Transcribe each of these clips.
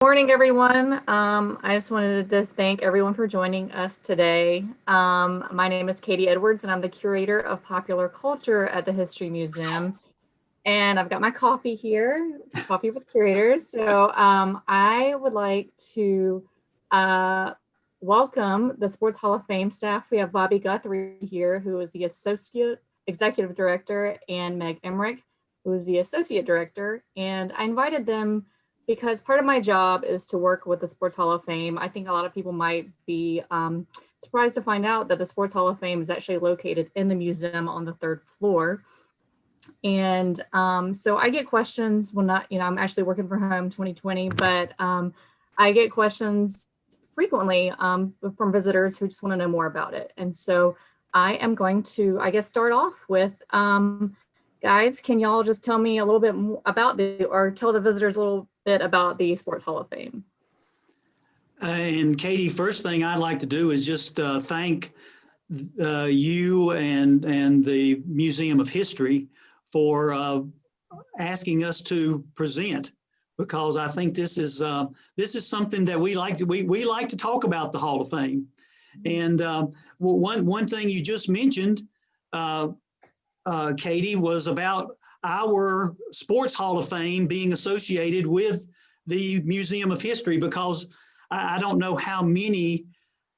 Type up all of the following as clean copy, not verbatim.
Morning, everyone. I just wanted to thank everyone for joining us today. My name is Katie Edwards, and I'm the curator of popular culture at the History Museum. And I've got my coffee here, coffee with curators. So I would like to welcome the Sports Hall of Fame staff. We have Bobby Guthrie here, who is the Associate Executive Director, and Meg Emrich, who is the Associate Director. And I invited them because part of my job is to work with the Sports Hall of Fame. I think a lot of people might be surprised to find out that the Sports Hall of Fame is actually located in the museum on the third floor. And so I get questions when I'm actually working from home 2020, but I get questions frequently from visitors who just want to know more about it. And so I am going to, I guess, start off with, guys, can y'all just tell me a little bit more about or tell the visitors a little bit about the Sports Hall of Fame? And Katie, first thing I'd like to do is just thank you and the Museum of History for asking us to present, because I think this is something that we like to talk about, the Hall of Fame. And one thing you just mentioned, Katie, was about our Sports Hall of Fame being associated with the Museum of History, because I don't know how many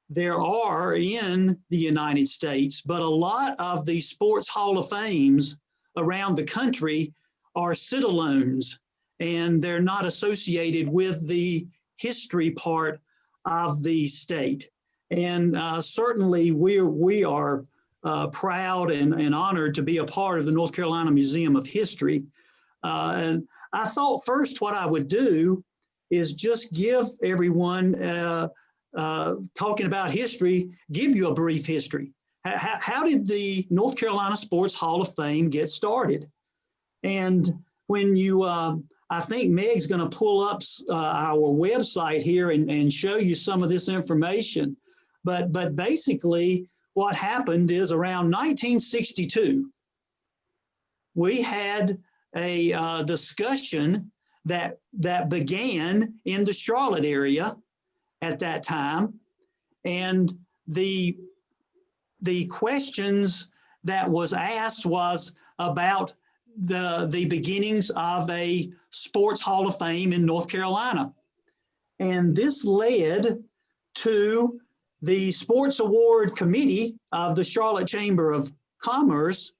there are in the United States, but a lot of the Sports Hall of Fames around the country are sit-alones, and they're not associated with the history part of the state. And certainly we are proud and honored to be a part of the North Carolina Museum of History. And I thought first what I would do is just give everyone, talking about history, give you a brief history. How did the North Carolina Sports Hall of Fame get started? And when you, I think Meg's going to pull up our website here and show you some of this information. But basically, what happened is around 1962, we had a discussion that began in the Charlotte area at that time, and the questions that was asked was about the beginnings of a Sports Hall of Fame in North Carolina. And this led to the Sports Award Committee of the Charlotte Chamber of Commerce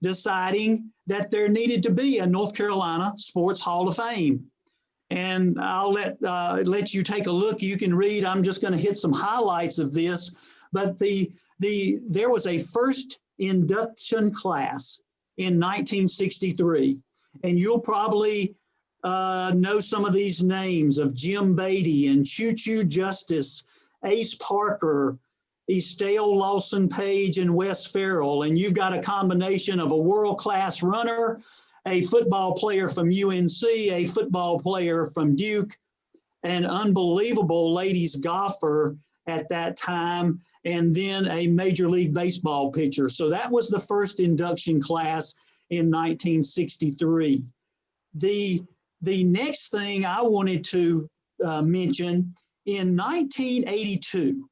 deciding that there needed to be a North Carolina Sports Hall of Fame. And I'll let you take a look. You can read. I'm just going to hit some highlights of this. But there was a first induction class in 1963, and you'll probably know some of these names of Jim Beatty and Choo Choo Justice, Ace Parker, Estelle Lawson Page, and Wes Farrell. And you've got a combination of a world-class runner, a football player from UNC, a football player from Duke, an unbelievable ladies golfer at that time, and then a Major League Baseball pitcher. So that was the first induction class in 1963. The next thing I wanted to mention, in 1982,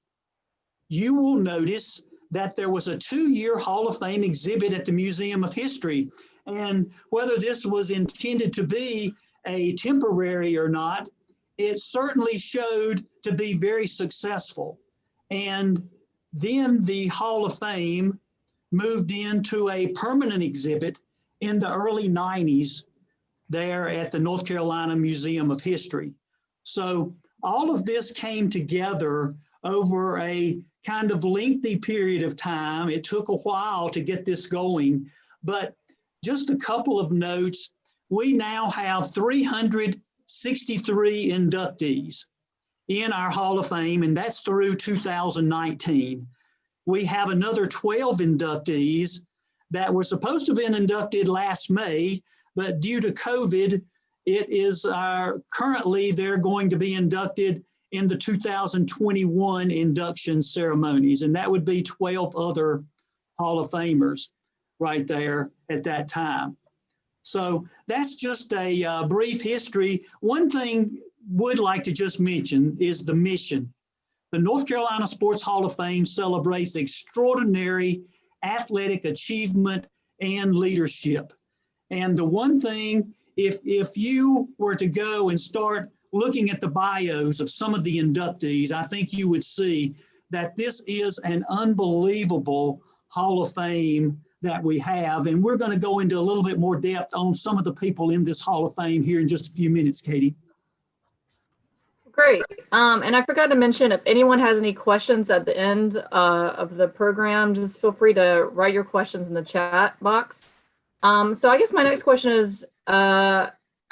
you will notice that there was a 2-year Hall of Fame exhibit at the Museum of History. And whether this was intended to be a temporary or not, it certainly showed to be very successful. And then the Hall of Fame moved into a permanent exhibit in the early 90s there at the North Carolina Museum of History. So all of this came together over a kind of lengthy period of time. It took a while to get this going, but just a couple of notes. We now have 363 inductees in our Hall of Fame, and that's through 2019. We have another 12 inductees that were supposed to have been inducted last May, but due to COVID, it is currently they're going to be inducted in the 2021 induction ceremonies, and that would be 12 other Hall of Famers right there at that time. So that's just a brief history. One thing would like to just mention is the mission. The North Carolina Sports Hall of Fame celebrates extraordinary athletic achievement and leadership. And the one thing, if you were to go and start looking at the bios of some of the inductees, I think you would see that this is an unbelievable Hall of Fame that we have. And we're going to go into a little bit more depth on some of the people in this Hall of Fame here in just a few minutes, Katie. Great. And I forgot to mention, if anyone has any questions at the end of the program, just feel free to write your questions in the chat box. So I guess my next question is, I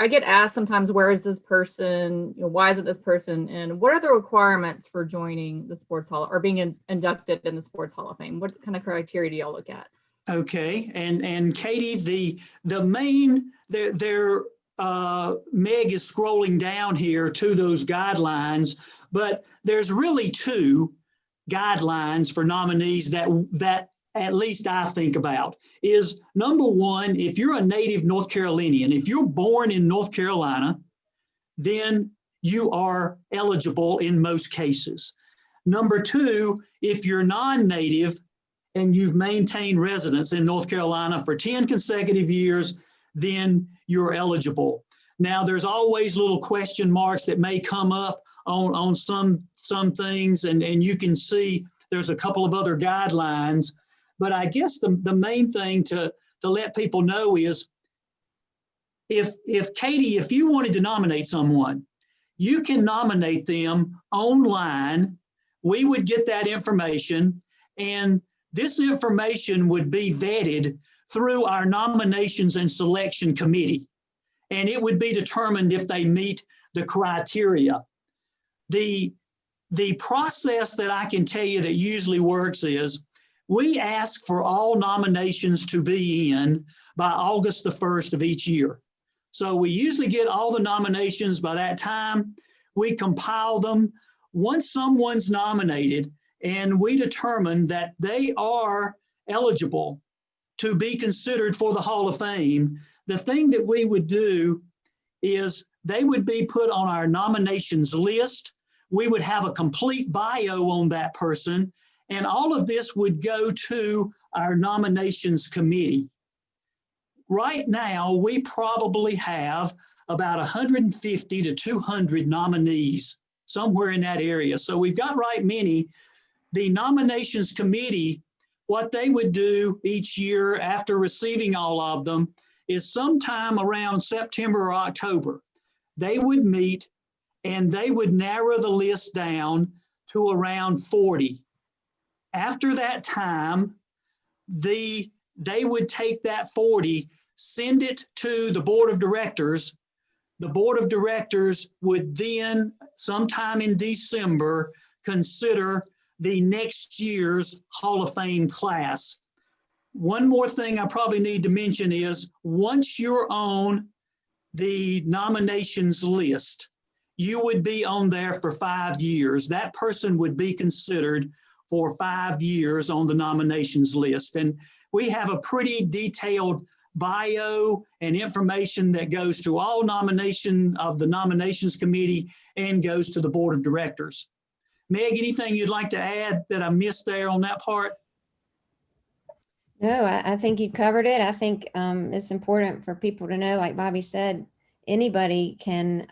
get asked sometimes, where is this person? Why is it this person? And what are the requirements for joining the Sports Hall or being inducted in the Sports Hall of Fame? What kind of criteria do y'all look at? Okay, and Katie, the main, Meg is scrolling down here to those guidelines, but there's really two guidelines for nominees that at least I think about. Is number one, if you're a native North Carolinian, if you're born in North Carolina, then you are eligible in most cases. Number two, if you're non-native and you've maintained residence in North Carolina for 10 consecutive years, then you're eligible. Now, there's always little question marks that may come up on some things, and you can see there's a couple of other guidelines. But I guess the main thing to let people know is, if Katie, if you wanted to nominate someone, you can nominate them online. We would get that information, and this information would be vetted through our nominations and selection committee, and it would be determined if they meet the criteria. The process that I can tell you that usually works is we ask for all nominations to be in by August the 1st of each year. So we usually get all the nominations by that time. We compile them. Once someone's nominated and we determine that they are eligible to be considered for the Hall of Fame, the thing that we would do is they would be put on our nominations list. We would have a complete bio on that person, and all of this would go to our nominations committee. Right now, we probably have about 150 to 200 nominees, somewhere in that area. So we've got right many. The nominations committee, what they would do each year after receiving all of them is sometime around September or October, they would meet and they would narrow the list down to around 40. After that time, they would take that 40, send it to the board of directors. The board of directors would then, sometime in December, consider the next year's Hall of Fame class. One more thing I probably need to mention is, once you're on the nominations list, you would be on there for 5 years. That person would be considered for 5 years on the nominations list. And we have a pretty detailed bio and information that goes to all nomination of the nominations committee and goes to the board of directors. Meg, anything you'd like to add that I missed there on that part? No, I think you've covered it. I think it's important for people to know, like Bobby said, anybody can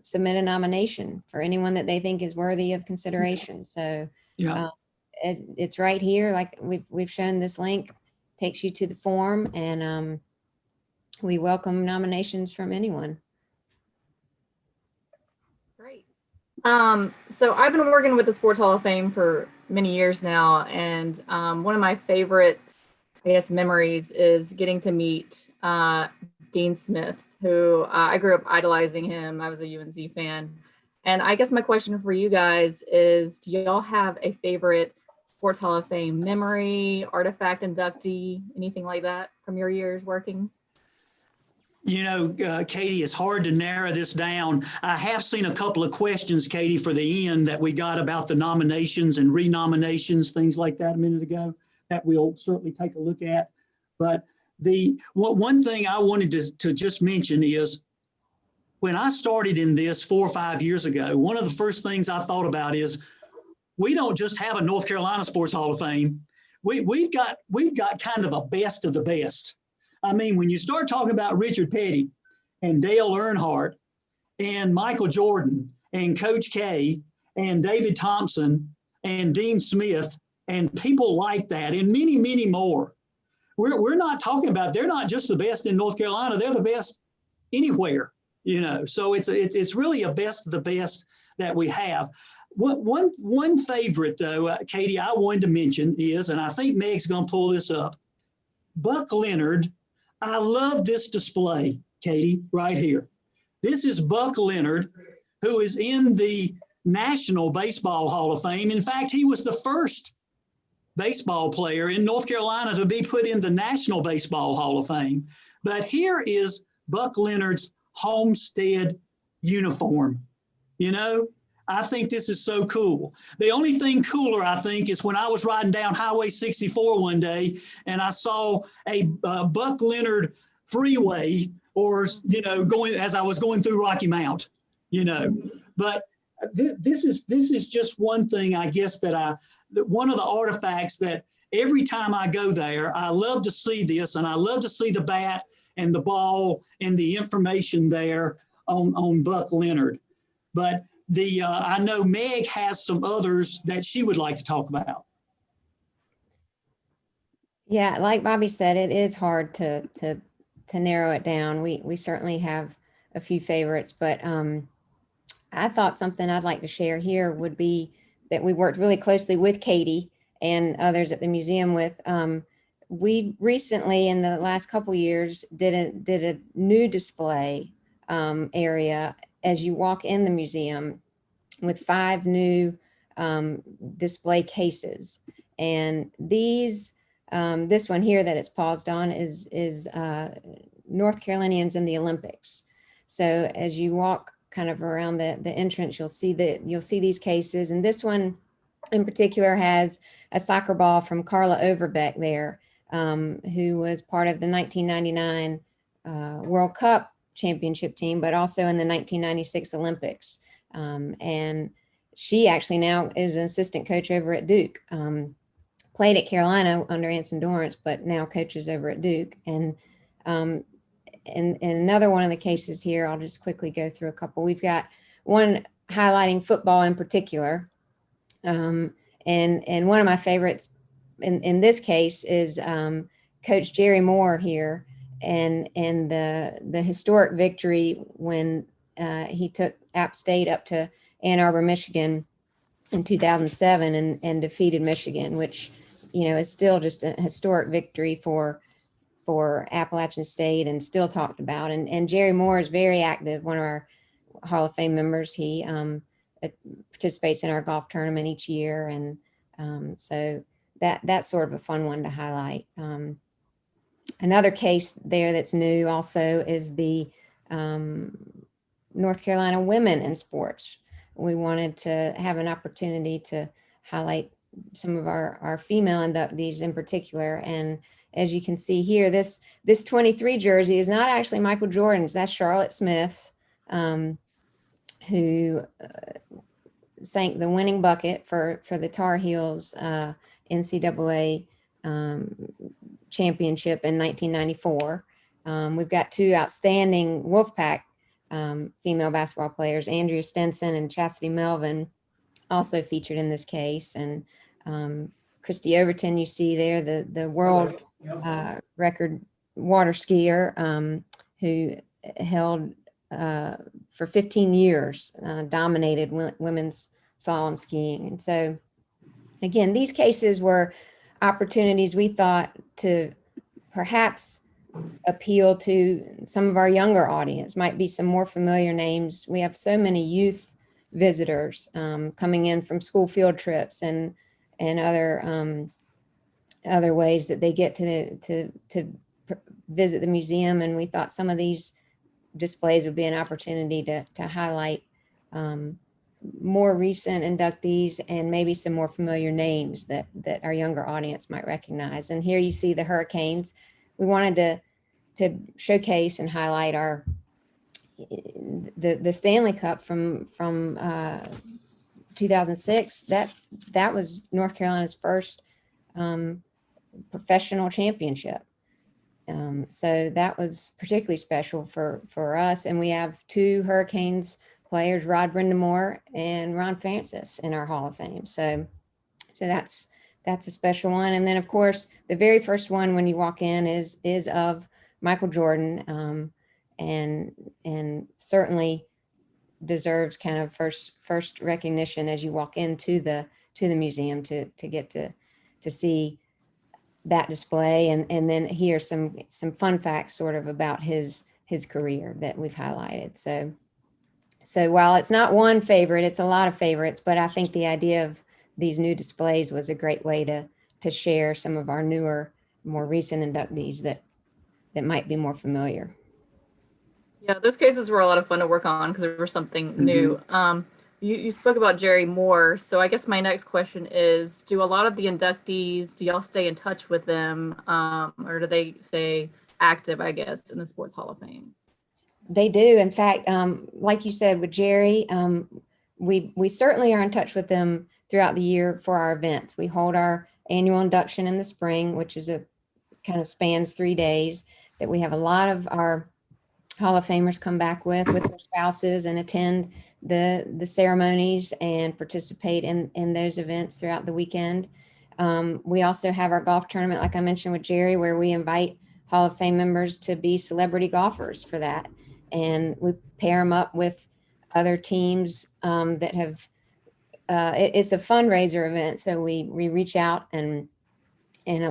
submit a nomination for anyone that they think is worthy of consideration. So Yeah. It's right here. Like we've shown, this link takes you to the form, and we welcome nominations from anyone. Great. So I've been working with the Sports Hall of Fame for many years now, and one of my favorite, I guess, memories is getting to meet Dean Smith, who I grew up idolizing him. I was a UNC fan. And I guess my question for you guys is, do y'all have a favorite Sports Hall of Fame memory, artifact, inductee, anything like that from your years working? You know, Katie, it's hard to narrow this down. I have seen a couple of questions, Katie, for the end that we got about the nominations and renominations, things like that a minute ago, that we'll certainly take a look at. But one thing I wanted to just mention is when I started in this 4 or 5 years ago, one of the first things I thought about is we don't just have a North Carolina Sports Hall of Fame. We've got kind of a best of the best. I mean, when you start talking about Richard Petty and Dale Earnhardt and Michael Jordan and Coach K and David Thompson and Dean Smith and people like that and many, many more, we're not talking about, they're not just the best in North Carolina, they're the best anywhere, So it's really a best of the best that we have. One favorite though, Katie, I wanted to mention is, and I think Meg's going to pull this up, Buck Leonard. I love this display, Katie, right here. This is Buck Leonard, who is in the National Baseball Hall of Fame. In fact, he was the first baseball player in North Carolina to be put in the National Baseball Hall of Fame. But here is Buck Leonard's Homestead uniform. I think this is so cool. The only thing cooler, I think, is when I was riding down Highway 64 one day and I saw a Buck Leonard freeway, or going as I was going through Rocky Mount. But this is just one thing, I guess, that one of the artifacts that every time I go there, I love to see this, and I love to see the bat and the ball and the information there on Buck Leonard. But I know Meg has some others that she would like to talk about. Yeah, like Bobby said, it is hard to narrow it down. We certainly have a few favorites, but I thought something I'd like to share here would be that we worked really closely with Katie and others at the museum with. We recently, in the last couple years, did a new display area as you walk in the museum with 5 new display cases. And these, this one here that it's paused on is North Carolinians in the Olympics. So as you walk kind of around the entrance, you'll see these cases. And this one in particular has a soccer ball from Carla Overbeck there, who was part of the 1999 World Cup championship team, but also in the 1996 Olympics. And she actually now is an assistant coach over at Duke. Played at Carolina under Anson Dorrance, but now coaches over at Duke. And another one of the cases here, I'll just quickly go through a couple. We've got one highlighting football in particular. And one of my favorites in this case is Coach Jerry Moore here, and the historic victory when he took App State up to Ann Arbor, Michigan in 2007 and defeated Michigan, which, is still just a historic victory for Appalachian State and still talked about. And Jerry Moore is very active, one of our Hall of Fame members. He participates in our golf tournament each year. And so that's sort of a fun one to highlight. Another case there that's new also is the North Carolina women in sports. We wanted to have an opportunity to highlight some of our female inductees in particular. And as you can see here, this 23 jersey is not actually Michael Jordan's. That's Charlotte Smith's, who sank the winning bucket for the Tar Heels NCAA championship in 1994. We've got 2 outstanding Wolfpack female basketball players, Andrea Stinson and Chastity Melvin, also featured in this case. And Christy Overton, you see there, the world record water skier who held for 15 years, dominated women's slalom skiing. And so, again, these cases were opportunities we thought to perhaps appeal to some of our younger audience, might be some more familiar names. We have so many youth visitors coming in from school field trips and other ways that they get to visit the museum. And we thought some of these displays would be an opportunity to highlight more recent inductees and maybe some more familiar names that our younger audience might recognize. And here you see the Hurricanes. We wanted to showcase and highlight our the Stanley Cup from 2006, that was North Carolina's first professional championship. So that was particularly special for us. And we have two Hurricanes players, Rod Brindamore and Ron Francis, in our Hall of Fame. So that's a special one. And then, of course, the very first one when you walk in is of Michael Jordan, and certainly deserves kind of first recognition as you walk into the museum to get to see that display, and then hear some fun facts sort of about his career that we've highlighted. So while it's not one favorite, it's a lot of favorites, but I think the idea of these new displays was a great way to share some of our newer, more recent inductees that might be more familiar. Yeah, those cases were a lot of fun to work on because there was something new. You spoke about Jerry Moore, so I guess my next question is, do a lot of the inductees, do y'all stay in touch with them, or do they stay active, I guess, in the Sports Hall of Fame? They do. In fact, like you said, with Jerry, we certainly are in touch with them throughout the year for our events. We hold our annual induction in the spring, which is a kind of spans 3 days, that we have a lot of our Hall of Famers come back with their spouses and attend the ceremonies and participate in those events throughout the weekend. We also have our golf tournament, like I mentioned with Jerry, where we invite Hall of Fame members to be celebrity golfers for that. And we pair them up with other teams that have, it's a fundraiser event. So we reach out and we have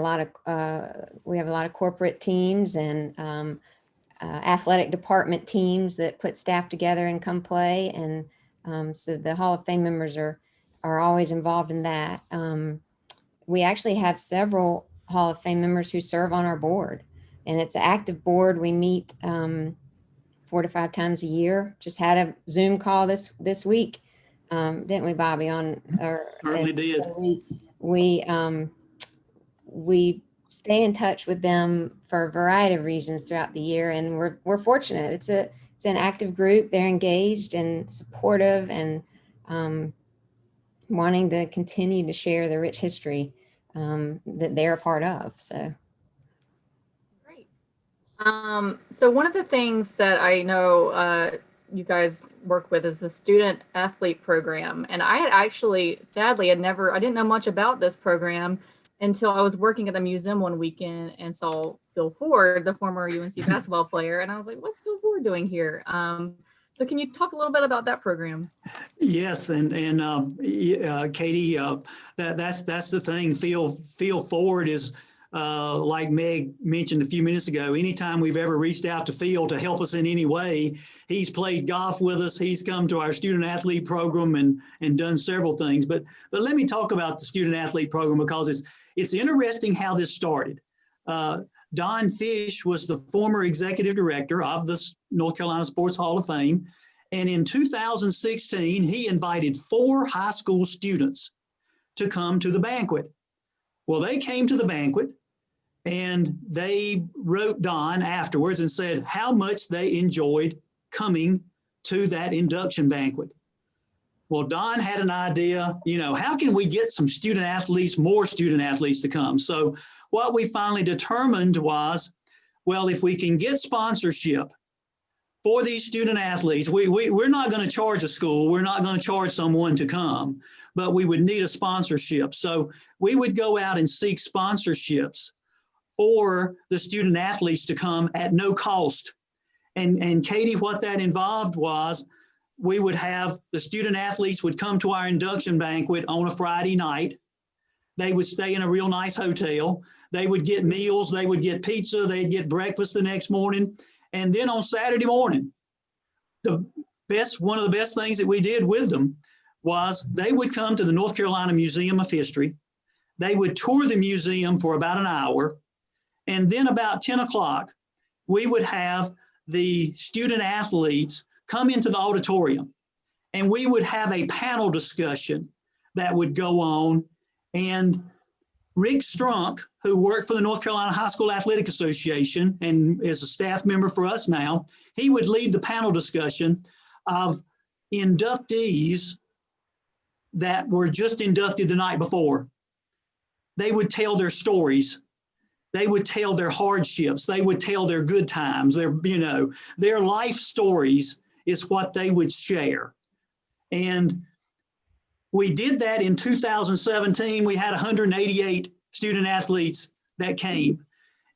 a lot of corporate teams and athletic department teams that put staff together and come play. And so the Hall of Fame members are always involved in that. We actually have several Hall of Fame members who serve on our board, and it's an active board. We meet 4 to 5 times a year. Just had a Zoom call this week, didn't we, Bobby? Certainly did. We stay in touch with them for a variety of reasons throughout the year, and we're fortunate. It's an active group. They're engaged and supportive, and wanting to continue to share the rich history that they're a part of. So great. So one of the things that I know you guys work with is the student athlete program, and I had actually, sadly, I didn't know much about this program until I was working at the museum one weekend and saw Phil Ford, the former UNC basketball player. And I was like, what's Phil Ford doing here? So can you talk a little bit about that program? Yes, and Katie, that's the thing. Phil Ford is, like Meg mentioned a few minutes ago, anytime we've ever reached out to Phil to help us in any way, he's played golf with us. He's come to our student athlete program and done several things. But let me talk about the student athlete program, because it's interesting how this started. Don Fish was the former executive director of the North Carolina Sports Hall of Fame. And in 2016, he invited 4 high school students to come to the banquet. Well, they came to the banquet and they wrote Don afterwards and said how much they enjoyed coming to that induction banquet. Well, Don had an idea, how can we get some more student athletes to come? So what we finally determined was, well, if we can get sponsorship for these student athletes, we're not going to charge a school, we're not going to charge someone to come, but we would need a sponsorship. So we would go out and seek sponsorships for the student athletes to come at no cost. And Katie, what that involved was, we would have the student athletes would come to our induction banquet on a Friday night. They would stay in a real nice hotel. They would get meals, they would get pizza, they'd get breakfast the next morning. And then on Saturday morning, one of the best things that we did with them was they would come to the North Carolina Museum of History. They would tour the museum for about an hour. And then about 10 o'clock, we would have the student athletes come into the auditorium, and we would have a panel discussion that would go on. And Rick Strunk, who worked for the North Carolina High School Athletic Association and is a staff member for us now, he would lead the panel discussion of inductees that were just inducted the night before. They would tell their stories. They would tell their hardships. They would tell their good times. Their life stories is what they would share. And we did that in 2017. We had 188 student athletes that came.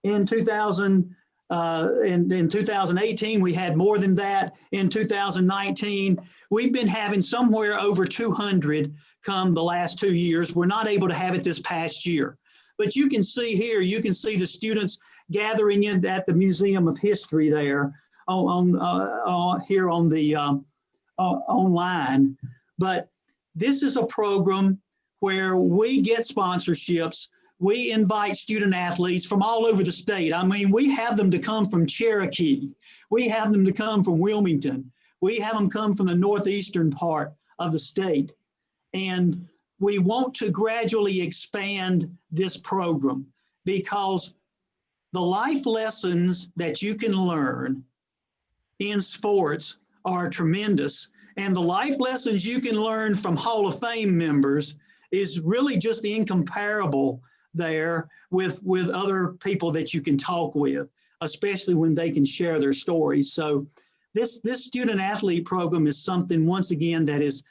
In 2018, we had more than that. In 2019, we've been having somewhere over 200 come the last 2 years. We're not able to have it this past year. But you can see here, you can see the students gathering in at the Museum of History there here on the online. But this is a program where we get sponsorships. We invite student athletes from all over the state. I mean, we have them to come from Cherokee. We have them to come from Wilmington. We have them come from the northeastern part of the state. And we want to gradually expand this program because the life lessons that you can learn in sports are tremendous. And the life lessons you can learn from Hall of Fame members is really just incomparable there with other people that you can talk with, especially when they can share their stories. So this student athlete program is something, once again, that is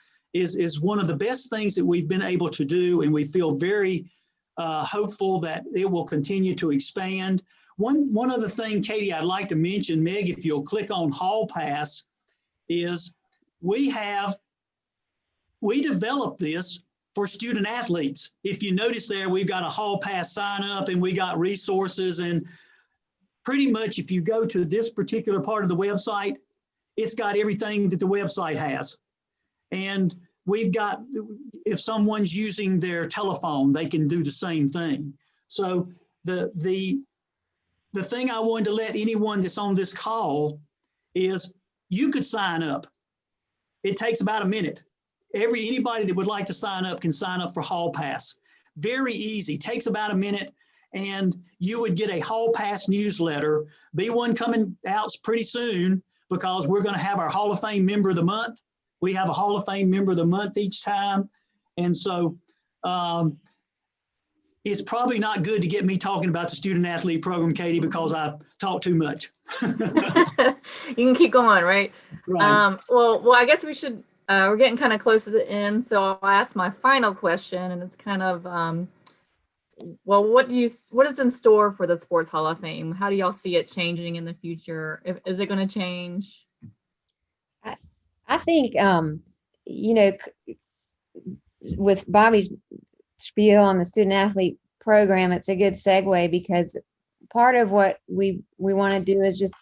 one of the best things that we've been able to do, and we feel very hopeful that it will continue to expand. One other thing, Katie, I'd like to mention, Meg, if you'll click on Hall Pass, is we developed this for student athletes. If you notice there, we've got a Hall Pass sign up and we got resources, and pretty much if you go to this particular part of the website, it's got everything that the website has. And we've got, if someone's using their telephone, they can do the same thing. So the thing I wanted to let anyone that's on this call is you could sign up. It takes about a minute. Anybody that would like to sign up can sign up for Hall Pass. Very easy, takes about a minute, and you would get a Hall Pass newsletter. Be one coming out pretty soon because we're going to have our Hall of Fame Member of the Month. We have a Hall of Fame Member of the Month each time. And so it's probably not good to get me talking about the student athlete program, Katie, because I talk too much. You can keep going, right? Right. Well, I guess we should, we're getting kind of close to the end. So I'll ask my final question, and it's kind of, well, what is in store for the Sports Hall of Fame? How do y'all see it changing in the future? Is it going to change? I think, with Bobby's spiel on the student athlete program, it's a good segue because part of what we want to do is just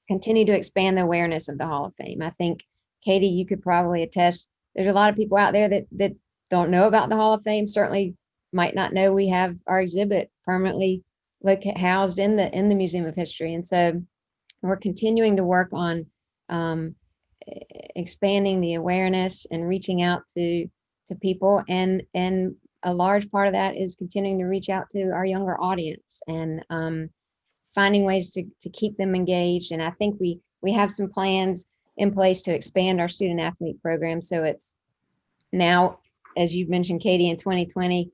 continue to expand the awareness of the Hall of Fame. I think, Katie, you could probably attest, there's a lot of people out there that don't know about the Hall of Fame, certainly might not know we have our exhibit permanently housed in the Museum of History. And so we're continuing to work on expanding the awareness and reaching out to people, and a large part of that is continuing to reach out to our younger audience and finding ways to keep them engaged. And I think we have some plans in place to expand our student athlete program. So it's now, as you've mentioned, Katie, in 2020,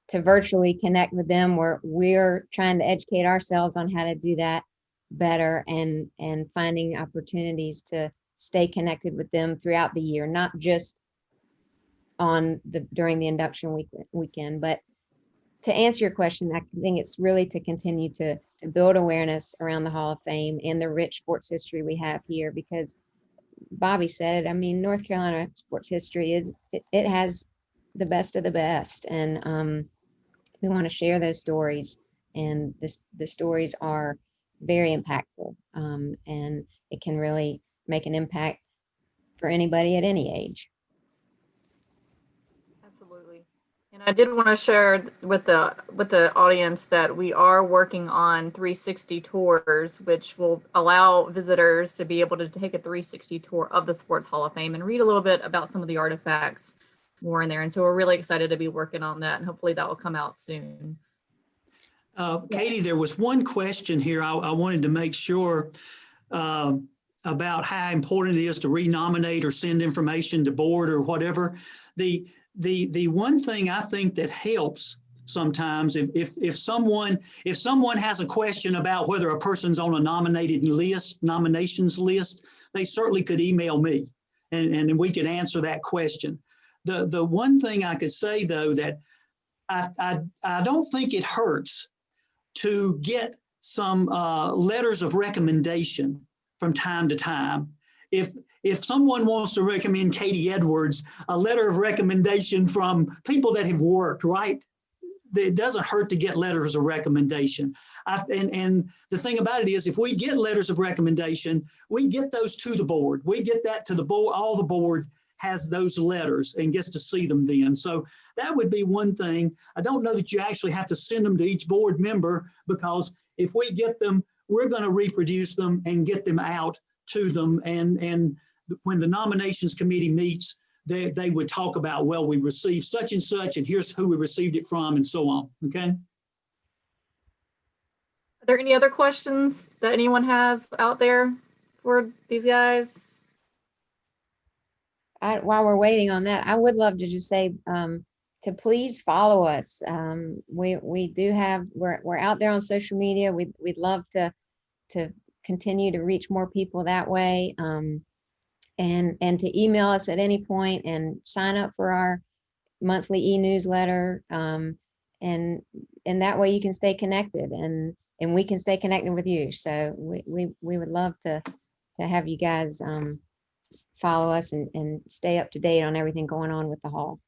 to virtually connect with them, where we're trying to educate ourselves on how to do that better and finding opportunities to stay connected with them throughout the year, not just during the induction weekend. But to answer your question, I think it's really to continue to build awareness around the Hall of Fame and the rich sports history we have here, because Bobby said it, I mean, North Carolina sports history it has the best of the best, and we want to share those stories, and the stories are very impactful, and it can really make an impact for anybody at any age. Absolutely. And I did want to share with the audience that we are working on 360 tours, which will allow visitors to be able to take a 360 tour of the Sports Hall of Fame and read a little bit about some of the artifacts more in there. And so we're really excited to be working on that, and hopefully that will come out soon. Katie, there was one question here I wanted to make sure about how important it is to renominate or send information to board or whatever. The one thing I think that helps sometimes if someone has a question about whether a person's on a nominations list, they certainly could email me and we could answer that question. The one thing I could say though, that I don't think it hurts to get some letters of recommendation from time to time. If someone wants to recommend Katie Edwards, a letter of recommendation from people that have worked, right? It doesn't hurt to get letters of recommendation. And the thing about it is, if we get letters of recommendation, we get those to the board. We get that to the board. All the board has those letters and gets to see them then. So that would be one thing. I don't know that you actually have to send them to each board member, because if we get them, we're going to reproduce them and get them out to them. And when the nominations committee meets, they would talk about, well, we received such and such, and here's who we received it from, and so on. Okay. Are there any other questions that anyone has out there for these guys? While we're waiting on that, I would love to just say to please follow us. We do have, we're out there on social media. We'd love to continue to reach more people that way. And to email us at any point and sign up for our monthly e-newsletter. And that way you can stay connected and we can stay connected with you. So we would love to have you guys follow us and stay up to date on everything going on with the hall.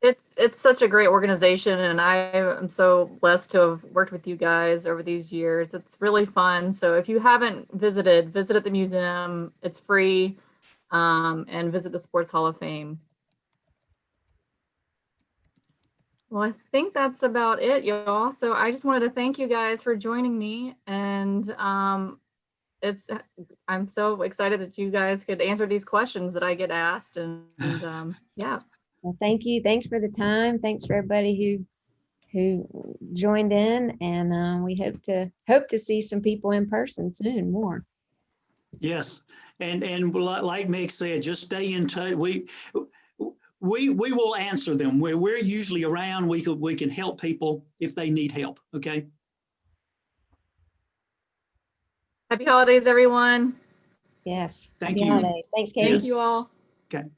It's such a great organization, and I am so blessed to have worked with you guys over these years. It's really fun. So if you haven't visit at the museum. It's free, and visit the Sports Hall of Fame. Well, I think that's about it, y'all. So I just wanted to thank you guys for joining me, and I'm so excited that you guys could answer these questions that I get asked, and yeah. Well, thank you. Thanks for the time. Thanks for everybody who joined in, and we hope to see some people in person soon more. Yes, and like Meg said, just stay in touch. We will answer them. We're usually around. We can help people if they need help. Okay. Happy holidays, everyone. Yes. Thank Happy you. holidays. Thanks, Katie. Thank you all. Okay.